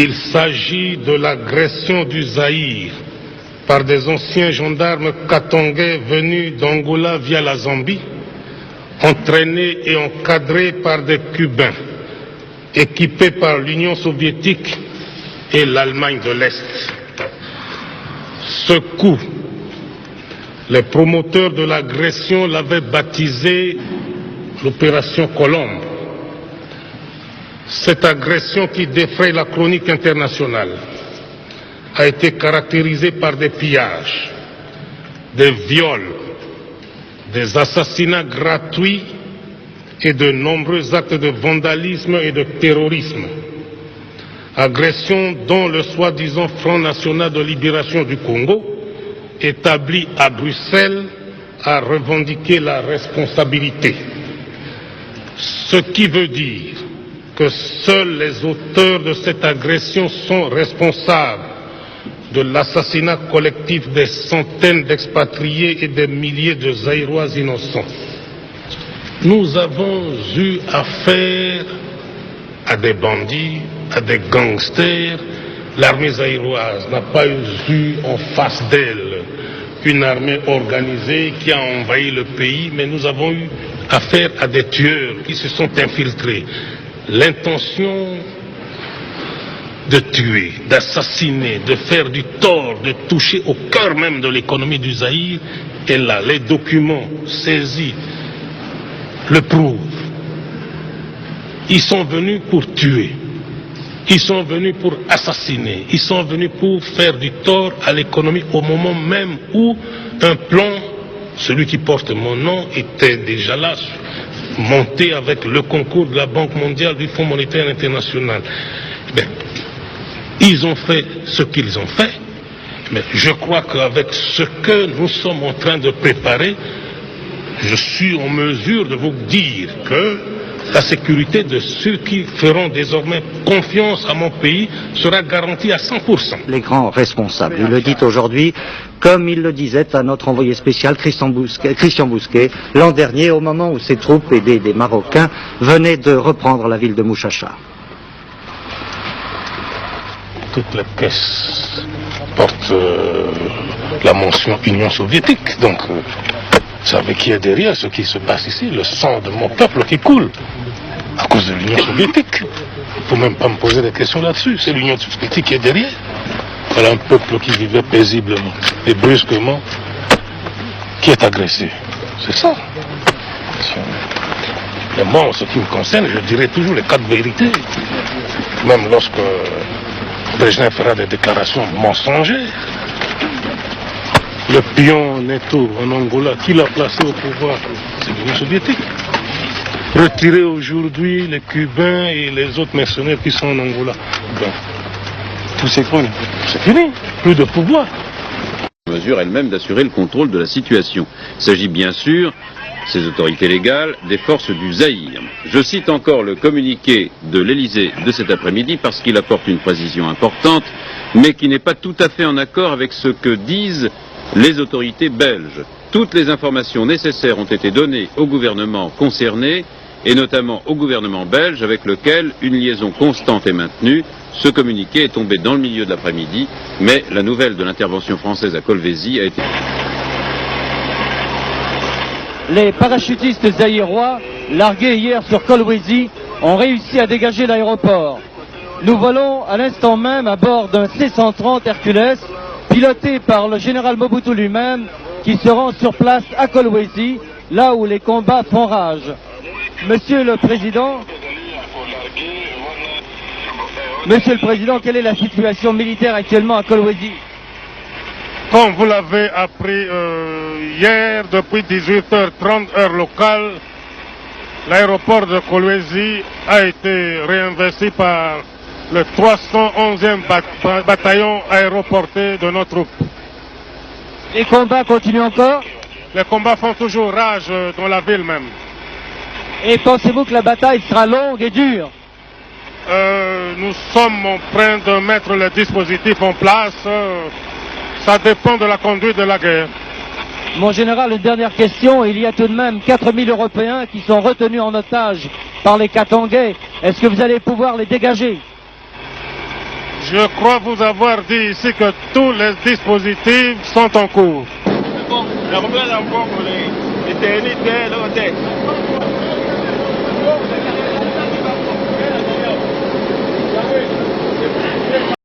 Il s'agit de l'agression du Zaïre par des anciens gendarmes katongais venus d'Angola via la Zambie, entraînés et encadrés par des Cubains, équipés par l'Union soviétique et l'Allemagne de l'Est. Ce coup, les promoteurs de l'agression l'avaient baptisé l'opération Colombe. Cette agression qui défraie la chronique internationale a été caractérisée par des pillages, des viols, des assassinats gratuits et de nombreux actes de vandalisme et de terrorisme. Agression dont le soi-disant Front National de Libération du Congo, établi à Bruxelles, a revendiqué la responsabilité. Ce qui veut dire que seuls les auteurs de cette agression sont responsables de l'assassinat collectif des centaines d'expatriés et des milliers de Zaïrois innocents. Nous avons eu affaire à des bandits, à des gangsters. L'armée zaïroise n'a pas eu en face d'elle une armée organisée qui a envahi le pays, mais nous avons eu affaire à des tueurs qui se sont infiltrés. L'intention de tuer, d'assassiner, de faire du tort, de toucher au cœur même de l'économie du Zaïre est là. Les documents saisis le prouvent. Ils sont venus pour tuer. Ils sont venus pour assassiner. Ils sont venus pour faire du tort à l'économie au moment même où un plan, celui qui porte mon nom, était déjà là, monté avec le concours de la Banque mondiale, du Fonds monétaire international. Bien, ils ont fait ce qu'ils ont fait, mais je crois qu'avec ce que nous sommes en train de préparer, je suis en mesure de vous dire que la sécurité de ceux qui feront désormais confiance à mon pays sera garantie à 100%. Les grands responsables, il le dit aujourd'hui, comme il le disait à notre envoyé spécial Christian Bousquet, l'an dernier, au moment où ses troupes aidées des Marocains venaient de reprendre la ville de Mouchacha. Toutes les caisses portent la mention Union soviétique, donc vous savez qui est derrière ce qui se passe ici, le sang de mon peuple qui coule à cause de l'Union soviétique. Il ne faut même pas me poser des questions là-dessus, c'est l'Union soviétique qui est derrière. Voilà un peuple qui vivait paisiblement et brusquement qui est agressé. C'est ça. Mais moi, en ce qui me concerne, je dirais toujours les quatre vérités. Même lorsque Brejnev fera des déclarations mensongères. Le pion Neto en Angola, qui l'a placé au pouvoir? C'est l'Union soviétique. Retirer aujourd'hui les Cubains et les autres mercenaires qui sont en Angola. Ben, tout s'écroule. C'est fini. Plus de pouvoir. Mesure elle-même d'assurer le contrôle de la situation. Il s'agit bien sûr, ces autorités légales, des forces du Zaïre. Je cite encore le communiqué de l'Élysée de cet après-midi parce qu'il apporte une précision importante, mais qui n'est pas tout à fait en accord avec ce que disent les autorités belges. Toutes les informations nécessaires ont été données au gouvernement concerné, et notamment au gouvernement belge, avec lequel une liaison constante est maintenue. Ce communiqué est tombé dans le milieu de l'après-midi, mais la nouvelle de l'intervention française à Kolwezi a été... Les parachutistes zaïrois, largués hier sur Kolwezi, ont réussi à dégager l'aéroport. Nous volons à l'instant même à bord d'un C-130 Hercules, piloté par le général Mobutu lui-même, qui se rend sur place à Kolwezi, là où les combats font rage. Monsieur le Président, quelle est la situation militaire actuellement à Kolwezi? Comme vous l'avez appris hier, depuis 18h30 heure locale, l'aéroport de Kolwezi a été réinvesti par le 311e bataillon aéroporté de notre troupe. Les combats continuent encore? Les combats font toujours rage dans la ville même. Et pensez-vous que la bataille sera longue et dure? Nous sommes en train de mettre le dispositif en place. Ça dépend de la conduite de la guerre. Mon général, une dernière question. Il y a tout de même 4000 Européens qui sont retenus en otage par les Katangais. Est-ce que vous allez pouvoir les dégager? Je crois vous avoir dit ici que tous les dispositifs sont en cours. La